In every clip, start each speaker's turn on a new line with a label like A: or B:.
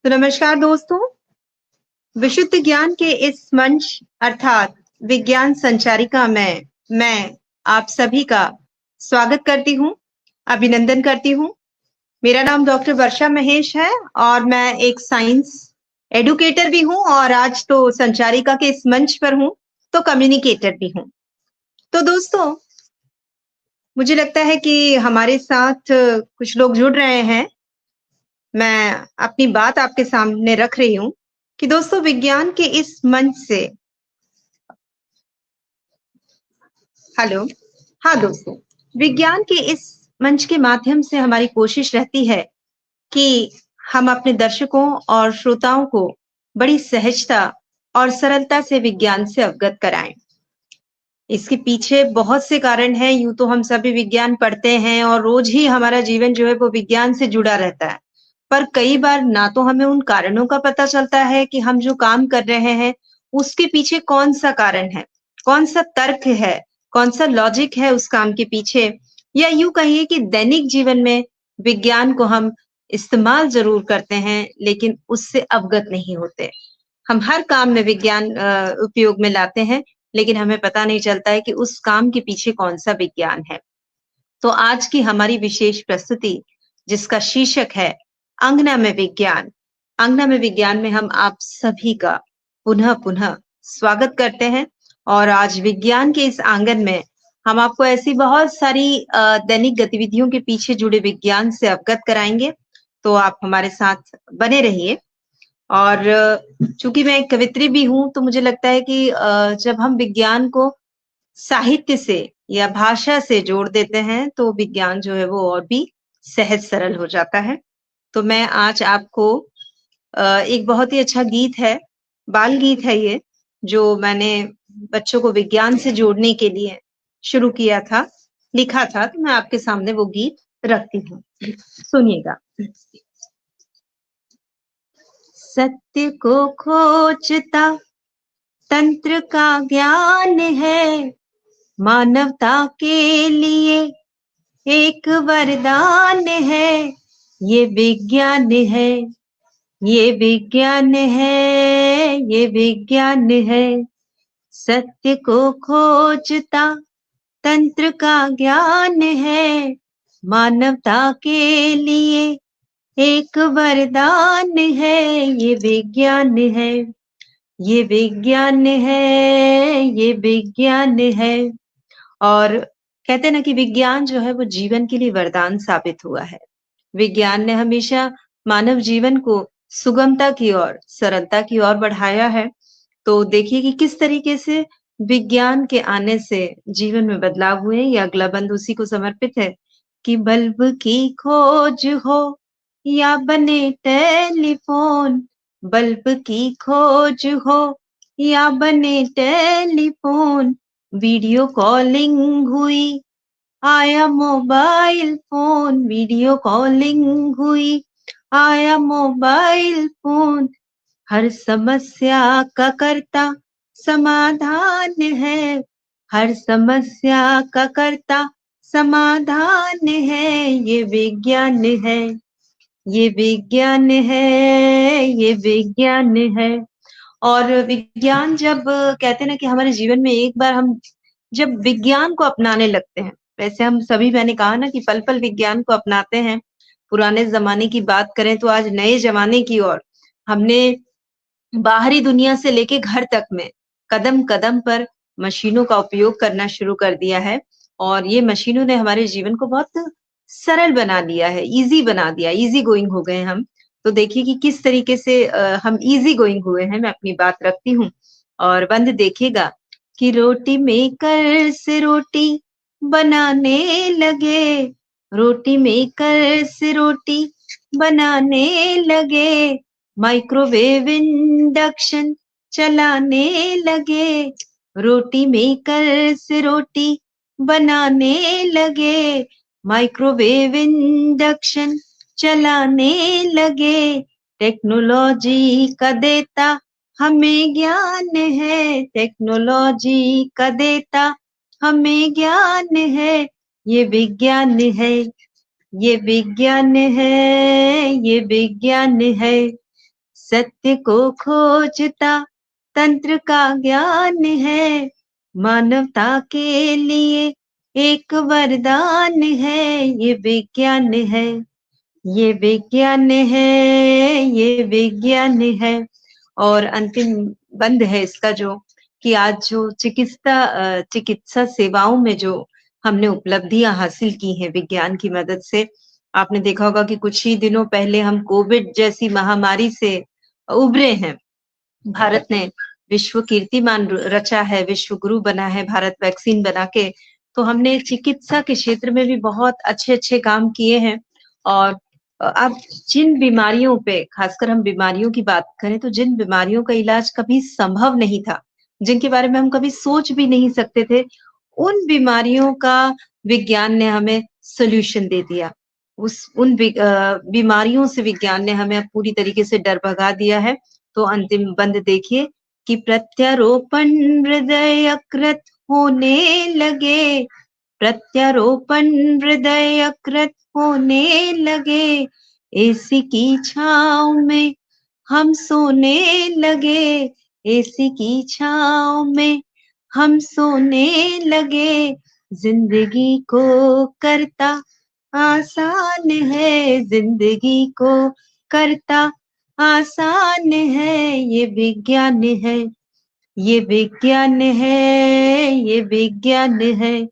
A: तो नमस्कार दोस्तों, विशुद्ध ज्ञान के इस मंच अर्थात विज्ञान संचारिका में मैं आप सभी का स्वागत करती हूँ, अभिनंदन करती हूँ। मेरा नाम डॉक्टर वर्षा महेश है और मैं एक साइंस एडुकेटर भी हूँ और आज तो संचारिका के इस मंच पर हूँ, तो कम्युनिकेटर भी हूँ। तो दोस्तों, मुझे लगता है कि हमारे साथ कुछ लोग जुड़ रहे हैं। मैं अपनी बात आपके सामने रख रही हूँ कि दोस्तों विज्ञान के इस मंच से हेलो। हाँ दोस्तों, विज्ञान के इस मंच के माध्यम से हमारी कोशिश रहती है कि हम अपने दर्शकों और श्रोताओं को बड़ी सहजता और सरलता से विज्ञान से अवगत कराएं। इसके पीछे बहुत से कारण हैं, यूं तो हम सभी विज्ञान पढ़ते हैं और रोज ही हमारा जीवन जो है वो विज्ञान से जुड़ा रहता है। पर कई बार ना तो हमें उन कारणों का पता चलता है कि हम जो काम कर रहे हैं, उसके पीछे कौन-सा कारण है, कौन-सा तर्क है, कौन-सा लॉजिक है उस काम के पीछे, या यूं कहिए कि दैनिक जीवन में विज्ञान को हम इस्तेमाल ज़रूर करते हैं, लेकिन उससे अवगत नहीं होते। हम हर काम में विज्ञान उपयोग में लाते हैं, लेकिन हमें पता नहीं चलता है कि उस काम के पीछे कौन-सा विज्ञान है। तो आज की हमारी विशेष प्रस्तुति, जिसका शीर्षक है अंगना में विज्ञान। अंगना में विज्ञान में हम आप सभी का पुनः-पुनः स्वागत करते हैं और आज विज्ञान के इस आंगन में हम आपको ऐसी बहुत सारी दैनिक गतिविधियों के पीछे जुड़े विज्ञान से अवगत कराएँगे। तो आप हमारे साथ बने रहिए। और चूँकि मैं एक कवित्री भी हूँ, तो मुझे लगता है कि जब हम विज्ञान को साहित्य से या भाषा से जोड़ देते हैं, तो विज्ञान जो है वो और भी सहज सरल हो जाता है। तो मैं आज आपको एक बहुत ही अच्छा गीत है, बाल गीत है ये, जो मैंने बच्चों को विज्ञान से जोड़ने के लिए शुरू किया था, लिखा था, तो मैं आपके सामने वो गीत रखती हूँ। सुनिएगा। सत्य को खोजता तंत्र का ज्ञान है, मानवता के लिए एक वरदान है। ये विज्ञान है, ये विज्ञान है, ये विज्ञान है। सत्य को खोजता तंत्र का ज्ञान है, मानवता के लिए एक वरदान है। ये विज्ञान है, ये विज्ञान है, ये विज्ञान है। और कहते हैं ना कि विज्ञान जो है वो जीवन के लिए वरदान साबित हुआ है। विज्ञान ने हमेशा मानव जीवन को सुगमता की ओर, सरलता की ओर बढ़ाया है। तो देखिए कि किस तरीके से विज्ञान के आने से जीवन में बदलाव हुए। ये अगला बंद उसी को समर्पित है कि बल्ब की खोज हो या बने टेलीफोन, बल्ब की खोज हो या बने टेलीफोन, वीडियो कॉलिंग हुई, आया मोबाइल फोन, वीडियो कॉलिंग हुई, आया मोबाइल फोन। हर समस्या का कर्ता समाधान है, हर समस्या का कर्ता समाधान है। ये विज्ञान है, ये विज्ञान है, ये विज्ञान है। और विज्ञान जब कहते हैं ना कि हमारे जीवन में एक बार हम जब विज्ञान को अपनाने लगते हैं, वैसे हम सभी मैंने कहा ना कि पल-पल विज्ञान को अपनाते हैं। पुराने ज़माने की बात करें तो आज नए ज़माने की ओर हमने बाहरी दुनिया से लेके घर तक में कदम-कदम पर मशीनों का उपयोग करना शुरू कर दिया है और ये मशीनों ने हमारे जीवन को बहुत सरल बना दिया है, ईज़ी बना दिया, ईज़ी गोइंग हो गए हम। तो देखिए कि किस तरीके से हम ईज़ी गोइंग हुए हैं, मैं अपनी बात रखती हूँ और बंद देखिएगा कि रोटी मेकर से रोटी बनाने लगे, रोटी मेकर से रोटी बनाने लगे, माइक्रोवेव इंडक्शन चलाने लगे, रोटी मेकर से रोटी बनाने लगे, माइक्रोवेव इंडक्शन चलाने लगे। टेक्नोलॉजी का देता हमें ज्ञान है, टेक्नोलॉजी का देता हमें ज्ञान है। ये विज्ञान है, ये विज्ञान है, ये विज्ञान है। सत्य को खोजता तंत्र का ज्ञान है, मानवता के लिए एक वरदान है, ये विज्ञान है, ये विज्ञान है, ये विज्ञान है। और अंतिम बंद है इसका जो कि आज जो चिकित्सा सेवाओं में जो हमने उपलब्धियां हासिल की हैं विज्ञान की मदद से, आपने देखा होगा कि कुछ ही दिनों पहले हम कोविड जैसी महामारी से उभरे हैं। भारत ने विश्व कीर्तिमान रचा है, विश्व गुरु बना है भारत वैक्सीन बना के। तो हमने चिकित्सा के क्षेत्र में भी बहुत अच्छे-अच्छे काम किए हैं। और अब जिन बीमारियों पे, खासकर हम बीमारियों की बात करें, तो जिन बीमारियों का इलाज कभी संभव नहीं था, जिनके बारे में हम कभी सोच भी नहीं सकते थे, उन बीमारियों का विज्ञान ने हमें सॉल्यूशन दे दिया। बीमारियों से विज्ञान ने हमें पूरी तरीके से डर भगा दिया है। तो अंतिम बंद देखिए कि प्रत्यारोपण हृदय यकृत होने लगे, प्रत्यारोपण हृदय यकृत होने लगे, एसी की छाँव में हम सोने लगे, एसी की छाँव में हम सोने लगे, जिंदगी को करता आसान है, जिंदगी को करता आसान है, ये विज्ञान है, ये विज्ञान है, ये विज्ञान है।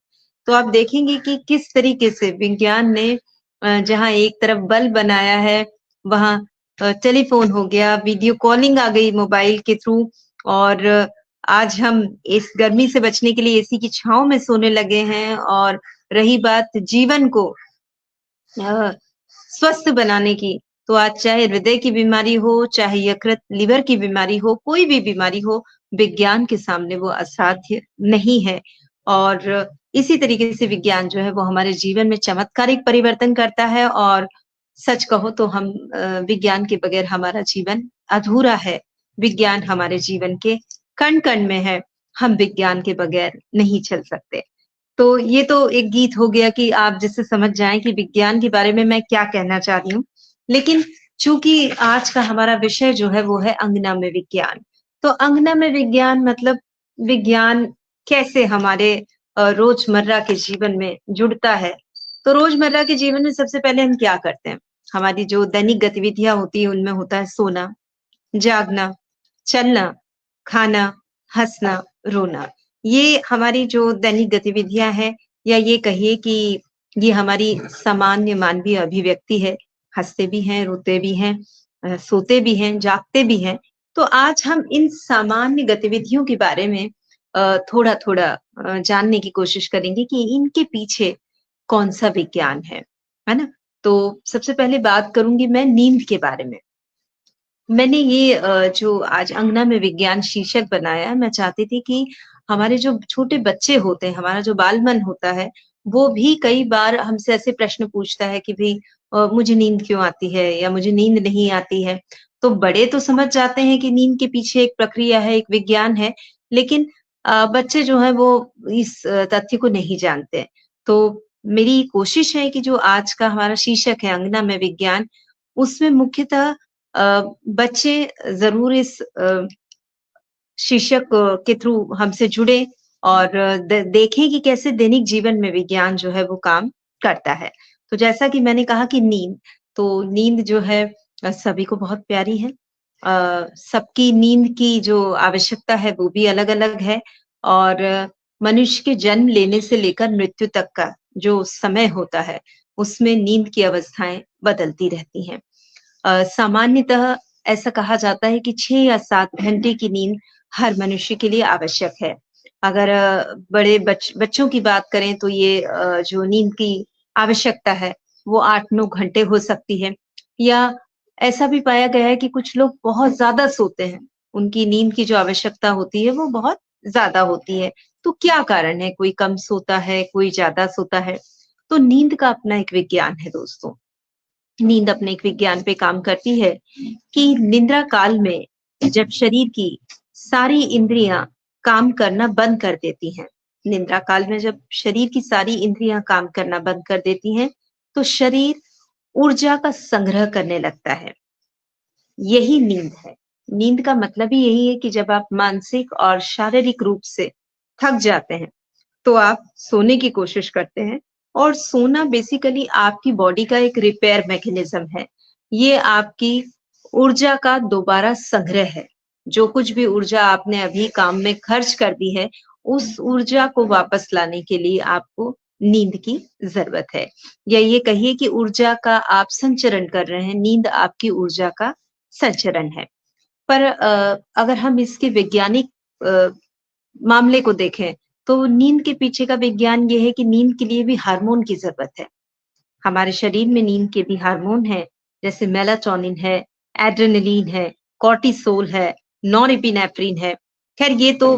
A: तो आप देखेंगे कि किस तरीके से विज्ञान ने जहाँ एक तरफ बल्ब बनाया है, वहाँ टेलीफोन हो गया, वीडियो कॉलिंग आ गई मोबाइल के थ्रू। और आज हम इस गर्मी से बचने के लिए एसी की छाँव में सोने लगे हैं। और रही बात जीवन को स्वस्थ बनाने की, तो आज चाहे हृदय की बीमारी हो, चाहे यकृत लिवर की बीमारी हो, कोई भी बीमारी हो, विज्ञान के सामने वो असाध्य नहीं है। और इसी तरीके से विज्ञान जो है वो हमारे जीवन में चमत्कारिक परिवर्तन करता है। और सच कहो तो हम विज्ञान के बगैर हमारा जीवन अधूरा है। विज्ञान हमारे जीवन के कण-कण में है। हम विज्ञान के बगैर नहीं चल सकते। तो ये तो एक गीत हो गया कि आप जिससे समझ जाएँ कि विज्ञान के बारे में मैं क्या कहना चाह रही हूँ। लेकिन चूँकि आज का हमारा विषय जो है वो है अंगना में विज्ञान। तो अंगना में विज्ञान मतलब विज्ञान कैसे हमारे रोज़मर्रा के जीवन में जुड़ता है। तो रोज़मर्रा के जीवन में सबसे पहले हम क्या करते हैं? हमारी जो दैनिक गतिविधियाँ होती हैं उनमें होता है सोना, जागना, चलना, खाना, हँसना, रोना। ये हमारी जो दैनिक गतिविधियाँ हैं, या ये कहिए कि ये हमारी सामान्य मानवीय अभिव्यक्ति है। हँसते भी हैं, रोते भी हैं, सोते भी हैं, जागते भी हैं। तो आज हम इन सामान्य गतिविधियों के बारे में थोड़ा-थोड़ा जानने की कोशिश करेंगे कि इनके पीछे कौन-सा विज्ञान है ना? तो सबसे पहले बात करूँगी मैं नींद के बारे में। मैंने ये जो आज अंगना में विज्ञान शीर्षक बनाया है, मैं चाहती थी कि हमारे जो छोटे बच्चे होते हैं, हमारा जो बाल-मन होता है, वो भी कई बार हमसे ऐसे प्रश्न पूछता है कि भई मुझे नींद क्यों आती है या मुझे नींद नहीं आती है। तो बड़े तो समझ जाते हैं कि नींद के पीछे एक प्रक्रिया है, एक विज्ञान है, लेकिन बच्चे जो हैं वो इस तथ्य को नहीं जानते। तो मेरी कोशिश है कि जो आज का हमारा शीर्षक है अंगना में विज्ञान, उसमें मुख्यतः बच्चे ज़रूर इस शीर्षक के थ्रू हमसे जुड़े और देखें कि कैसे दैनिक जीवन में विज्ञान जो है वो काम करता है। तो जैसा कि मैंने कहा कि तो नींद जो है सभी को बहुत प्यारी है। सबकी नींद की जो आवश्यकता है वो भी अलग-अलग है। और मनुष्य के जन्म लेने से लेकर मृत्यु तक का जो समय होता है, उसमें नींद की अवस्थाएँ बदलती रहती हैं। सामान्यतः ऐसा कहा जाता है कि 6 या 7 घंटे की नींद हर मनुष्य के लिए आवश्यक है। अगर बड़े बच्चों की बात करें तो ये जो नींद की आवश्यकता है वो 8-9 घंटे हो सकती है। या ऐसा भी पाया गया है कि कुछ लोग बहुत ज़्यादा सोते हैं। उनकी नींद की जो आवश्यकता होती है वो बहुत ज़्यादा होती है। तो क्या कारण है? कोई कम सोता है, कोई ज़्यादा सोता है। तो नींद का अपना एक विज्ञान है दोस्तों। नींद अपने एक विज्ञान पे काम करती है कि निद्रा काल में जब शरीर की सारी इंद्रियां काम करना बंद कर देती हैं, निद्रा काल में जब शरीर की सारी इंद्रियां काम करना बंद कर देती हैं, तो शरीर ऊर्जा का संग्रह करने लगता है। यही नींद है। नींद का मतलब ही यही है कि जब आप मानसिक और शारीरिक रूप से थक जाते हैं, तो आप सोने की कोशिश करते हैं और सोना बेसिकली आपकी बॉडी का एक रिपेयर मैकेनिज्म है। ये आपकी ऊर्जा का दोबारा संग्रह है। जो कुछ भी ऊर्जा आपने अभी काम में खर्च कर दी है, उस ऊर्जा को वापस लाने के लिए आपको नींद की ज़रूरत है। या ये कहिए कि ऊर्जा का आप संचरण कर रहे हैं, नींद आपकी ऊर्जा का संचरण है। पर अगर हम इसके वैज्ञानिक अ, मामले को देखें, तो नींद के पीछे का विज्ञान ये है कि नींद के लिए भी हार्मोन की ज़रूरत है। हमारे शरीर में नींद के भी हार्मोन हैं, जैसे मेलाटोनिन है, एड्रेनलिन है, कॉर्टिसोल है, नॉरएपिनेफ्रिन है। ख़ैर ये तो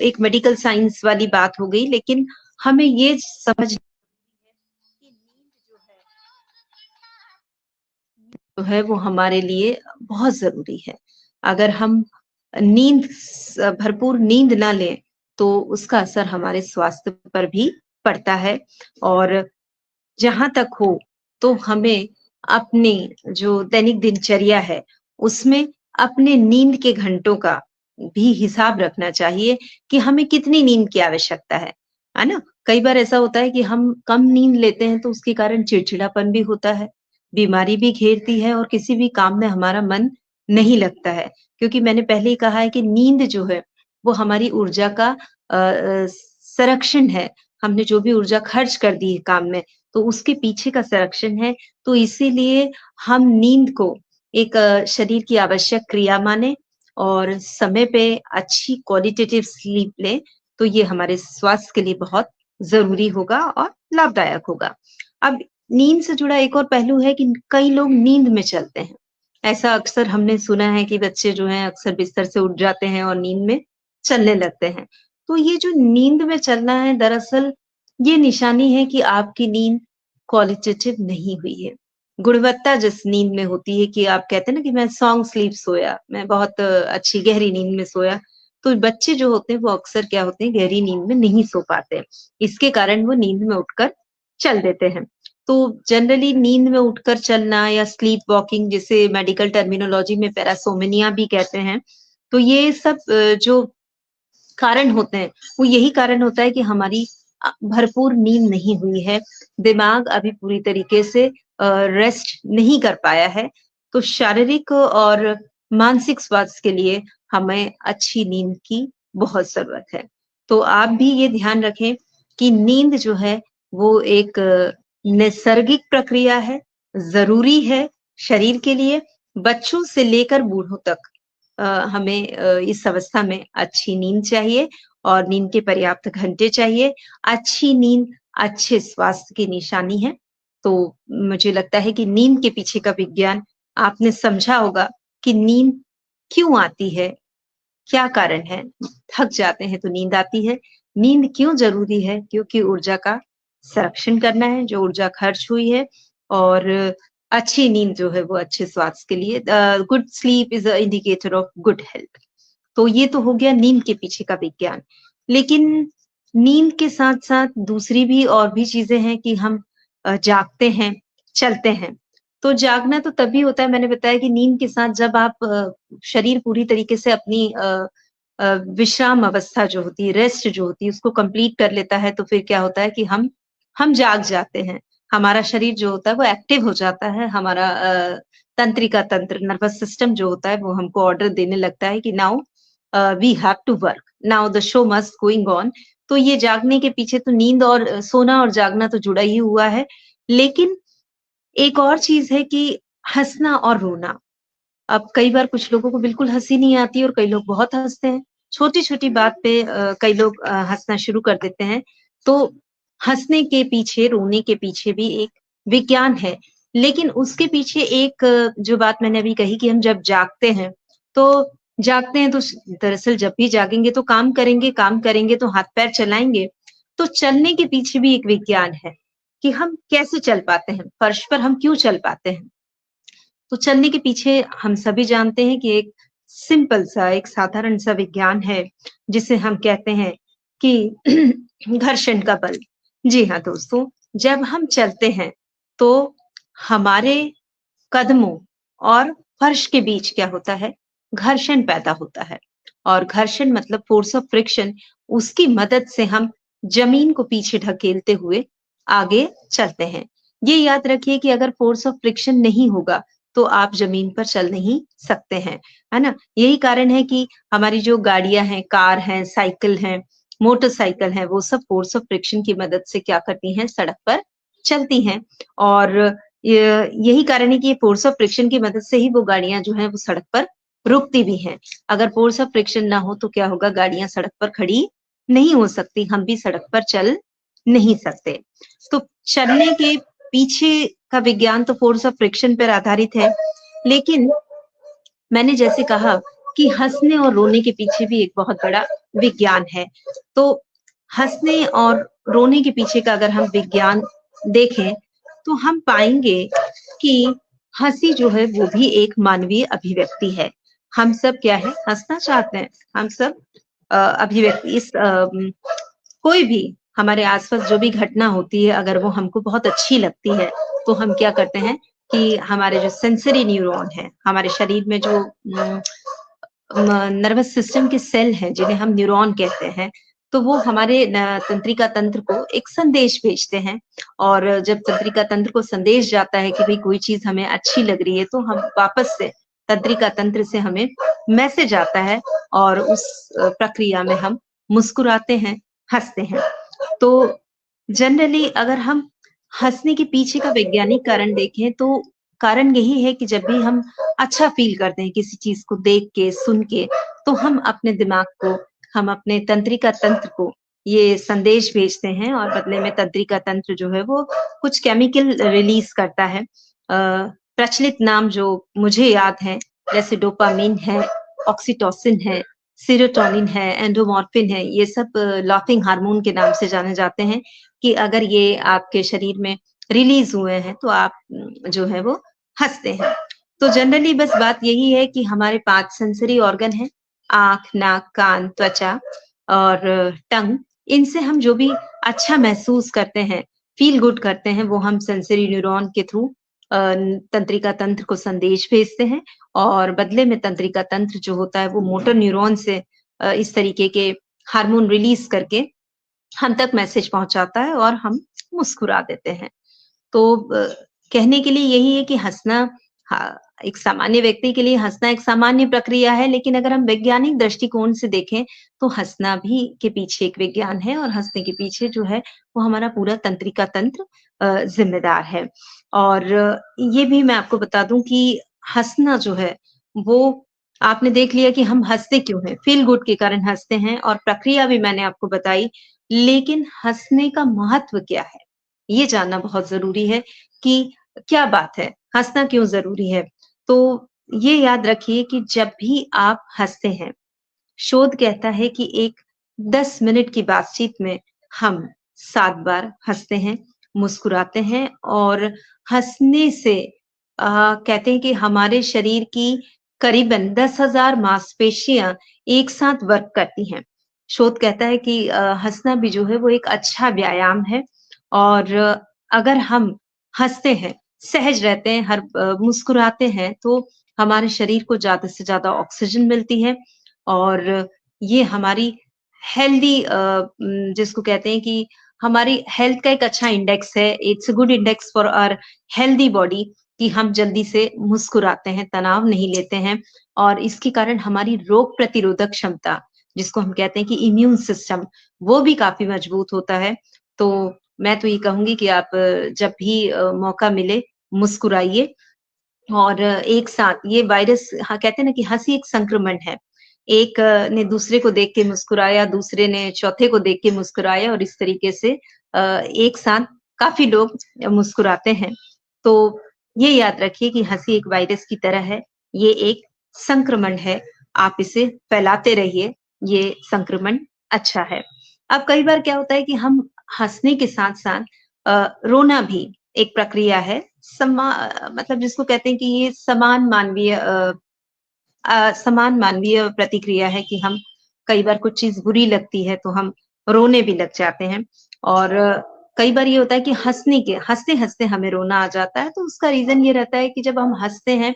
A: एक मेडिकल साइंस वाली बात हो गई, लेकिन हमें ये समझ कि नींद जो है वो हमारे लिए बहुत ज़रूरी है। अगर हम भरपूर नींद ना लें, तो उसका असर हमारे स्वास्थ्य पर भी पड़ता है और जहाँ तक हो, तो हमें अपनी जो दैनिक दिनचर्या है, उसमें अपने नींद के घंटों का भी हिसाब रखना चाहिए कि हमें कितनी नींद की आवश्यकता है ना? कई बार ऐसा होता है कि हम कम नींद लेते हैं, तो उसके कारण चिड़चिड़ापन भी होता है, बीमारी भी घेरती है और किसी भी काम में हमारा मन नहीं लगता है। क्योंकि मैंने पहले ही कहा है कि नींद जो है, वो हमारी ऊर्जा का संरक्षण है। हमने जो भी ऊर्जा खर्च कर दी है काम में, तो उसके पीछे का संरक्षण है, तो इसीलिए हम नींद को एक शरीर की आवश्यक क्रिया मानें और समय पे अच्छी क्वालिटेटिव स्लीप लें, तो ये हमारे स्वास्थ्य के लिए बहुत ज़रूरी होगा और लाभदायक होगा। अब नींद से जुड़ा एक और पहलू है कि कई लोग नींद में चलते हैं। ऐसा अक्सर हमने सुना है कि बच्चे जो हैं अक्सर बिस्तर से उठ जाते हैं और नींद में चलने लगते हैं। तो ये जो नींद में चलना है दरअसल ये निशानी है कि आपकी नींद क्वालिटेटिव नहीं हुई है। गुणवत्ता जिस नींद में होती है कि आप कहते हैं ना कि मैं सॉन्ग स्लीप सोया, मैं बहुत अच्छी गहरी नींद में सोया। तो बच्चे जो होते हैं वो अक्सर क्या होते हैं गहरी नींद में नहीं सो पाते। इसके कारण वो नींद में उठकर चल देते हैं। तो जनरली नींद में उठकर चलना या स्लीप वॉकिंग जिसे मेडिकल टर्मिनोलॉजी में पैरासोमनिया भी कहते हैं। तो ये सब जो कारण होते हैं, वो यही कारण होता है कि हमारी भरपूर नींद नहीं हुई है। दिमाग अभी पूरी तरीके से रेस्ट नहीं कर पाया है। तो शारीरिक और मानसिक स्वास्थ्य के लिए हमें अच्छी नींद की बहुत ज़रूरत है। तो आप भी ये ध्यान रखें कि नींद जो है वो एक नैसर्गिक प्रक्रिया है, ज़रूरी है शरीर के लिए, बच्चों से लेकर बूढ़ों तक हमें इस अवस्था में अच्छी नींद चाहिए और नींद के पर्याप्त घंटे चाहिए। अच्छी नींद अच्छे स्वास्थ्य की निशानी है। तो मुझे लगता है कि नींद के पीछे का विज्ञान आपने समझा होगा कि नींद क्यों आती है, क्या कारण है? थक जाते हैं तो नींद आती है। नींद क्यों ज़रूरी है? क्योंकि ऊर्जा का संरक्षण करना है, जो ऊर्जा खर्च हुई है और अच्छी नींद जो है वो अच्छे स्वास्थ्य के लिए good sleep is a indicator of good health. तो ये तो हो गया नींद के पीछे का विज्ञान। लेकिन नींद के साथ-साथ दूसरी भी और भी चीज़ें हैं कि हम जागते हैं, चलते हैं। तो जागना तो तभी होता है मैंने बताया कि नींद के साथ जब आप शरीर पूरी तरीके से अपनी विश्राम अवस्था जो होती है, रेस्ट जो होती है उसको कंप्लीट कर लेता है तो फिर क्या होता है कि हम जाग जाते हैं। हमारा शरीर जो होता है वो एक्टिव हो जाता है, हमारा तंत्रिका तंत्र नर्वस सिस्टम जो होता है वो हमको ऑर्डर देने लगता है कि now we have to work, now the show must going on. तो ये जागने के पीछे तो नींद और सोना और जागना तो जुड़ा ही हुआ है। लेकिन एक और चीज़ है कि हँसना और रोना। अब कई बार कुछ लोगों को बिल्कुल हँसी नहीं आती और कई लोग बहुत हँसते हैं। छोटी-छोटी बात पे कई लोग हँसना शुरू कर देते हैं। तो हँसने के पीछे, रोने के पीछे भी एक विज्ञान है। लेकिन उसके पीछे एक जो बात मैंने अभी कही कि हम जब जागते हैं तो दरअसल जब भी जागेंगे तो काम करेंगे तो हाथ-पैर चलाएँगे। तो चलने के पीछे भी एक विज्ञान है कि हम कैसे चल पाते हैं, फर्श पर हम क्यों चल पाते हैं। तो चलने के पीछे हम सभी जानते हैं कि एक सिंपल सा, एक साधारण सा विज्ञान है, जिसे हम कहते हैं कि घर्षण का बल। जी हाँ दोस्तों, जब हम चलते हैं, तो हमारे कदमों और फर्श के बीच क्या होता है, घर्षण पैदा होता है और घर्षण मतलब फोर्स ऑफ फ्रिक्शन, उसकी मदद से हम जमीन को पीछे ढकेलते हुए आगे चलते हैं। ये याद रखिए कि अगर फोर्स ऑफ फ्रिक्शन नहीं होगा, तो आप ज़मीन पर चल नहीं सकते हैं, है ना? यही कारण है कि हमारी जो गाड़ियाँ हैं, कार हैं, साइकिल हैं, मोटरसाइकिल हैं, वो सब फोर्स ऑफ फ्रिक्शन की मदद से क्या करती हैं, सड़क पर चलती हैं और य यही कारण है कि ये फोर्स ऑफ फ्रिक्शन की मदद से ही वो गाड़ियाँ जो हैं, वो सड़क पर रुकती भी हैं। अगर फोर्स ऑफ फ्रिक्शन ना हो, तो क्या होगा, गाड़ियाँ सड़क पर खड़ी नहीं हो सकती, हम भी सड़क पर चल नहीं सकते। तो चलने के पीछे का विज्ञान तो फोर्स ऑफ फ्रिक्शन पर आधारित है, लेकिन मैंने जैसे कहा कि हँसने और रोने के पीछे भी एक बहुत बड़ा विज्ञान है। तो हँसने और रोने के पीछे का अगर हम विज्ञान देखें, तो हम पाएँगे कि हँसी जो है वो भी एक मानवीय अभिव्यक्ति है। हम सब क्या है, हँसना चाहते हैं। हम सब अभिव्यक्ति कोई भी हमारे आस-पास जो भी घटना होती है, अगर वो हमको बहुत अच्छी लगती है, तो हम क्या करते हैं कि हमारे जो सेंसरी न्यूरॉन हैं, हमारे शरीर में जो नर्वस सिस्टम के सेल हैं, जिन्हें हम न्यूरॉन कहते हैं, तो वो हमारे तंत्रिका तंत्र को एक संदेश भेजते हैं और जब तंत्रिका तंत्र को संदेश जाता है कि भई कोई चीज़ हमें अच्छी लग रही है, तो हम वापस से तंत्रिका तंत्र से हमें मैसेज आता है और उस प्रक्रिया में हम मुस्कुराते हैं, हँसते हैं। तो जनरली अगर हम हँसने के पीछे का वैज्ञानिक कारण देखें, तो कारण यही है कि जब भी हम अच्छा फ़ील करते हैं किसी चीज़ को देख के, सुन के, तो हम अपने दिमाग को, हम अपने तंत्रिका तंत्र को ये संदेश भेजते हैं और बदले में तंत्रिका तंत्र जो है वो कुछ केमिकल रिलीज़ करता है। प्रचलित नाम जो मुझे याद हैं, जैसे डोपामाइन है, ऑक्सीटोसिन है, सेरोटोनिन है, एंडोमॉर्फिन है, ये सब लाफिंग हार्मोन के नाम से जाने जाते हैं कि अगर ये आपके शरीर में रिलीज़ हुए हैं, तो आप जो है वो हँसते हैं। तो जनरली बस बात यही है कि हमारे 5 सेंसरी ऑर्गन हैं, आँख, नाक, कान, त्वचा और टंग, इनसे हम जो भी अच्छा महसूस करते हैं, फ़ील गुड करते हैं, वो हम सेंसरी न्यूरॉन के थ्रू तंत्रिका तंत्र को संदेश भेजते हैं और बदले में तंत्रिका तंत्र जो होता है, वो मोटर न्यूरॉन से इस तरीके के हार्मोन रिलीज़ करके हम तक मैसेज पहुँचाता है और हम मुस्कुरा देते हैं। तो कहने के लिए यही है कि हँसना हाँ, एक सामान्य व्यक्ति के लिए हँसना एक सामान्य प्रक्रिया है, लेकिन अगर हम वैज्ञानिक दृष्टिकोण से देखें, तो हँसना भी के पीछे एक विज्ञान है और हँसने के पीछे जो है, वो हमारा पूरा तंत्रिका तंत्र ज़िम्मेदार है। और ये भी मैं आपको बता दूँ कि हँसना जो है, वो आपने देख लिया कि हम हँसते क्यों हैं, फ़ील गुड के कारण हँसते हैं और प्रक्रिया भी मैंने आपको बताई, लेकिन हँसने का महत्व क्या है? ये जानना बहुत ज़रूरी है कि क्या बात है, हँसना क्यों ज़रूरी है? तो ये याद रखिए कि जब भी आप हँसते हैं, शोध कहता है कि एक 10 मिनट की बातचीत में हम 7 बार हँसते हैं, मुस्कुराते हैं और हँसने से कहते हैं कि हमारे शरीर की करीबन 10,000 मांसपेशियाँ एक साथ वर्क करती हैं। शोध कहता है कि हँसना भी जो है वो एक अच्छा व्यायाम है और अगर हम हँसते हैं, सहज रहते हैं, मुस्कुराते हैं, तो हमारे शरीर को ज़्यादा से ज़्यादा ऑक्सीजन मिलती है और ये हमारी हेल्दी जिसको कहते हैं कि हमारी हेल्थ का एक अच्छा इंडेक्स है। It's a good index for our healthy body कि हम जल्दी से मुस्कुराते हैं, तनाव नहीं लेते हैं और इसके कारण हमारी रोग प्रतिरोधक क्षमता, जिसको हम कहते हैं कि इम्यून सिस्टम, वो भी काफ़ी मजबूत होता है। तो मैं तो ये कहूँगी कि आप जब भी मौका मिले, मुस्कुराइए और एक साथ ये वायरस हाँ, कहते हैं ना कि हँसी एक संक्रमण है। एक ने दूसरे को देख के मुस्कुराया, दूसरे ने चौथे को देख के मुस्कुराया और इस तरीके से एक साथ काफ़ी लोग मुस्कुराते हैं। तो ये याद रखिए कि हँसी एक वायरस की तरह है, ये एक संक्रमण है, आप इसे फैलाते रहिए, ये संक्रमण अच्छा है। अब कई बार क्या होता है कि हम हँसने के साथ-साथ रोना भी एक प्रक्रिया है, मतलब जिसको कहते हैं कि ये समान मानवीय प्रतिक्रिया है कि हम कई बार कुछ चीज़ बुरी लगती है तो हम रोने भी लग जाते हैं और कई बार ये होता है कि हँसते-हँसते हमें रोना आ जाता है, तो उसका रीज़न ये रहता है कि जब हम हँसते हैं,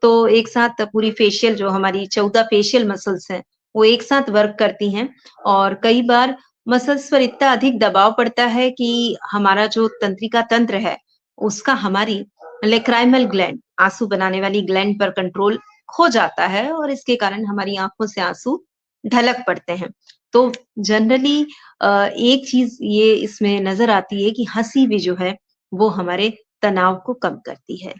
A: तो एक साथ पूरी फेशियल जो हमारी 14 फेशियल मसल्स हैं, वो एक साथ वर्क करती हैं और कई बार मसल्स पर इतना अधिक दबाव पड़ता है कि हमारा जो तंत्रिका तंत्र है, उसका हमारी लेक्राइमल ग्लैंड, आँसू बनाने वाली ग्लैंड पर कंट्रोल खो जाता है और इसके कारण हमारी आँखों से आँसू ढलक पड़ते हैं। तो जनरली एक चीज़ ये इसमें नज़र आती है कि हँसी भी जो है, वो हमारे तनाव को कम करती है।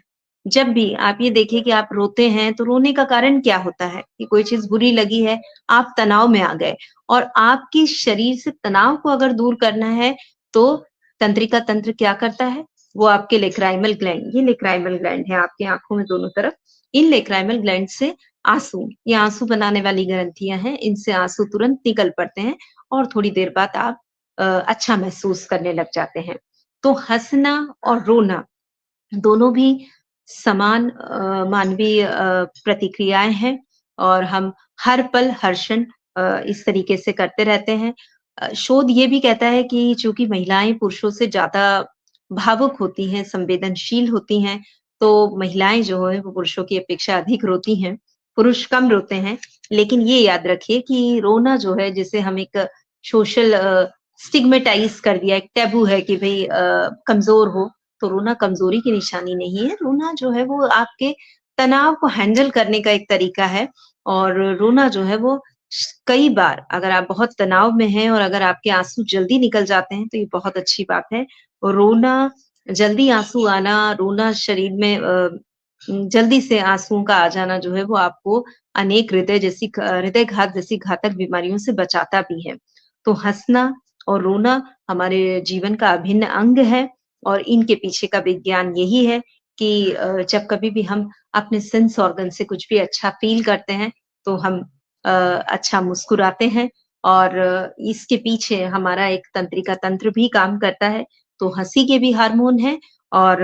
A: जब भी आप ये देखिए कि आप रोते हैं, तो रोने का कारण क्या होता है? कि कोई चीज़ बुरी लगी है, आप तनाव में आ गए और आपकी शरीर से तनाव को अगर दूर करना है, तो तंत्रिका तंत्र क्या करता है? वो आपके लेक्राइमल ग्लैंड, ये लेक्राइमल ग्लैंड है आपकी आँखों में दोनों तरफ, इन लेक्राइमल ग्लैंड से आँसू, ये आँसू बनाने वाली ग्रंथियाँ हैं, इनसे आँसू तुरंत निकल पड़ते हैं और थोड़ी देर बाद आप अच्छा महसूस करने लग जाते हैं। तो हँसना और रोना दोनों भी समान मानवीय प्रतिक्रियाएँ हैं और हम हर पल, हर क्षण इस तरीके से करते रहते हैं। शोध ये भी कहता है कि चूँकि महिलाएँ पुरुषों से ज़्यादा भावुक होती हैं, संवेदनशील होती हैं, तो महिलाएँ जो हैं वो पुरुषों की अपेक्षा अधिक रोती हैं, पुरुष कम रोते हैं। लेकिन ये याद रखिए कि रोना जो है जिसे हम एक सोशल स्टिग्मेटाइज़ कर दिया, एक टैबू है कि भई कमज़ोर हो, तो रोना कमज़ोरी की निशानी नहीं है, रोना जो है वो आपके तनाव को हैंडल करने का एक तरीका है और रोना जो है वो कई बार अगर आप बहुत तनाव में हैं और अगर आपके आँसू जल्दी निकल जाते हैं, तो ये बहुत अच्छी बात है। रोना, जल्दी आँसू आना, रोना शरीर में जल्दी से आँसुओं का आ जाना जो है वो आपको अनेक हृदयघात जैसी घातक बीमारियों से बचाता भी है। तो हँसना और रोना हमारे जीवन का अभिन्न अंग है और इनके पीछे का विज्ञान यही है कि जब कभी भी हम अपने सेंस ऑर्गन से कुछ भी अच्छा फ़ील करते हैं, तो हम अच्छा मुस्कुराते हैं और इसके पीछे हमारा एक तंत्रिका तंत्र भी काम करता है। तो हँसी के भी हार्मोन हैं और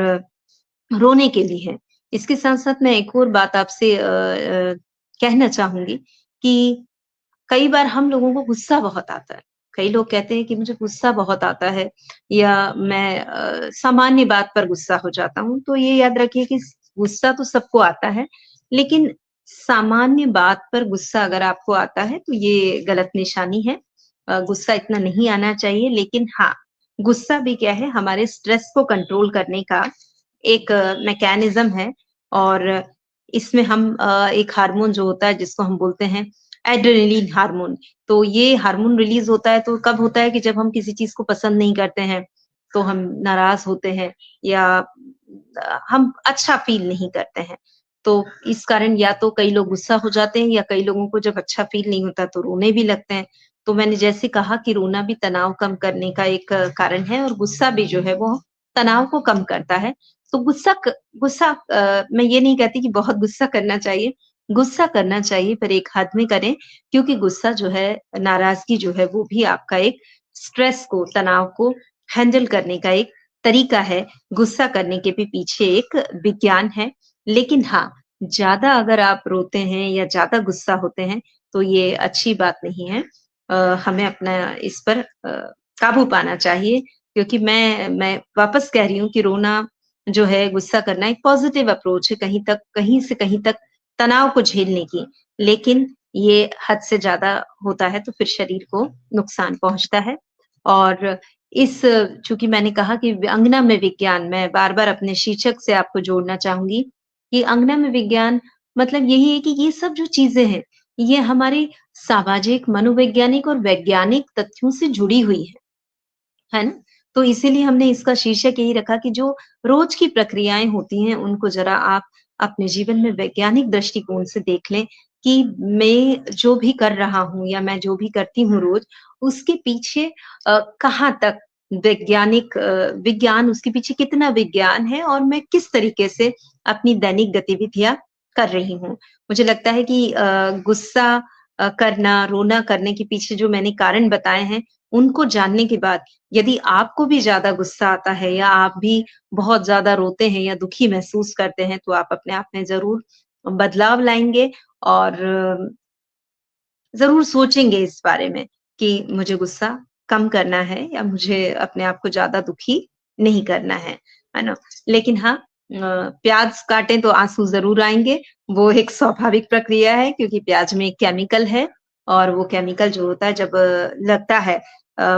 A: रोने के भी हैं। इसके साथ-साथ मैं एक और बात आपसे कहना चाहूँगी कि कई बार हम लोगों को गुस्सा बहुत आता है। कई लोग कहते हैं कि मुझे गुस्सा बहुत आता है या मैं सामान्य बात पर गुस्सा हो जाता हूँ। तो ये याद रखिए कि गुस्सा तो सबको आता है, लेकिन सामान्य बात पर गुस्सा अगर आपको आता है तो ये गलत निशानी है। गुस्सा इतना नहीं आना चाहिए लेकिन हाँ, गुस्सा भी क्या है हमारे स्ट्रेस को कंट्रोल करने का एक मैकेनिज़्म है और इसमें हम एक हार्मोन जो होता है जिसको हम बोलते हैं एड्रेनलिन हार्मोन। तो ये हार्मोन रिलीज़ होता है तो कब होता है कि जब हम किसी चीज़ को पसंद नहीं करते हैं, तो हम नाराज़ होते हैं या हम अच्छा फ़ील नहीं करते हैं। तो इस कारण या तो कई लोग गुस्सा हो जाते हैं या कई लोगों को जब अच्छा फ़ील नहीं होता तो रोने भी लगते हैं। तो मैंने जैसे कहा कि रोना भी तनाव कम करने का एक कारण है और गुस्सा भी जो है वो तनाव को कम करता है। तो गुस्सा मैं ये नहीं कहती कि बहुत गुस्सा करना चाहिए, गुस्सा करना चाहिए पर एक हद में करें क्योंकि गुस्सा जो है, नाराज़गी जो है वो भी आपका एक स्ट्रेस को, तनाव को हैंडल करने का एक तरीका है। गुस्सा करने के भी पीछे एक विज्ञान है। लेकिन हाँ, ज़्यादा अगर आप रोते हैं या ज़्यादा गुस्सा होते हैं, तो ये अच्छी बात नहीं है। हमें अपना इस पर काबू पाना चाहिए क्योंकि मैं वापस कह रही हूँ कि रोना जो है, गुस्सा करना एक पॉज़िटिव अप्रोच है कहीं से कहीं तक तनाव को झेलने की। लेकिन ये हद से ज़्यादा होता है तो फिर शरीर को नुकसान पहुँचता है। और इस चूँकि मैंने कहा कि अंगना में विज्ञान, मैं बार-बार अपने शीर्षक से आपको जोड़ना चाहूँगी कि अंगना में विज्ञान मतलब यही है कि ये सब जो चीज़ें हैं, ये हमारी सामाजिक, मनोवैज्ञानिक और वैज्ञानिक तथ्यों से जुड़ी हुई है ना? तो इसीलिए हमने इसका शीर्षक यही रखा कि जो रोज की प्रक्रियाएँ होती हैं, उनको ज़रा आप अपने जीवन में वैज्ञानिक दृष्टिकोण से देख लें कि मैं जो भी कर रहा हूँ या मैं जो भी करती हूँ रोज़, उसके पीछे कहाँ तक विज्ञान उसके पीछे कितना विज्ञान है और मैं किस तरीके से अपनी दैनिक गतिविधियाँ कर रही हूँ। मुझे लगता है कि गुस्सा करना, रोना करने के पीछे जो मैंने कारण बताए हैं, उनको जानने के बाद यदि आपको भी ज़्यादा गुस्सा आता है या आप भी बहुत ज़्यादा रोते हैं या दुखी महसूस करते हैं, तो आप अपने आप में ज़रूर बदलाव लाएँगे और ज़रूर सोचेंगे इस बारे में कि मुझे गुस्सा कम करना है या मुझे अपने आप को ज़्यादा दुखी नहीं करना है ना? लेकिन हाँ, प्याज़ काटें तो आँसू ज़रूर आएँगे, वो एक स्वाभाविक प्रक्रिया है क्योंकि प्याज़ में एक केमिकल है और वो केमिकल जो होता है जब लगता है अ,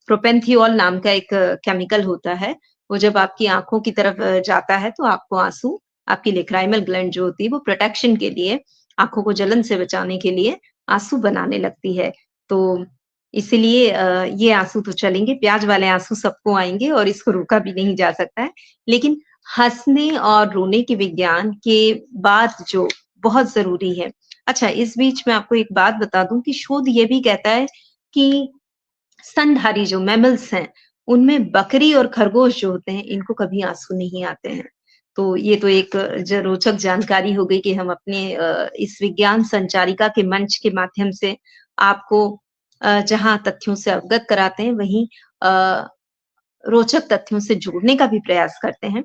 A: प्रोपेंथियोल नाम का एक केमिकल होता है, वो जब आपकी आँखों की तरफ जाता है तो आपको आँसू आपकी लेक्राइमल ग्लैंड जो होती है वो प्रोटेक्शन के लिए, आँखों को जलन से बचाने के लिए आँसू बनाने लगती है। तो इसीलिए ये आँसू तो चलेंगे, प्याज़ वाले आँसू सबको आएँगे और इसको रोका भी नहीं जा सकता है। लेकिन हँसने और रोने के विज्ञान के बाद जो बहुत ज़रूरी है। अच्छा, इस बीच मैं आपको एक बात बता दूँ कि शोध ये भी कहता है कि स्तनधारी जो मैमल्स हैं, उनमें बकरी और खरगोश जो होते हैं, इनको कभी आँसू नहीं आते हैं। तो ये तो एक रोचक जानकारी हो गई कि हम अपने इस विज्ञान संचारिका के मंच के माध्यम से आपको जहाँ तथ्यों से अवगत कराते हैं, वहीं अ, रोचक तथ्यों से जोड़ने का भी प्रयास करते हैं।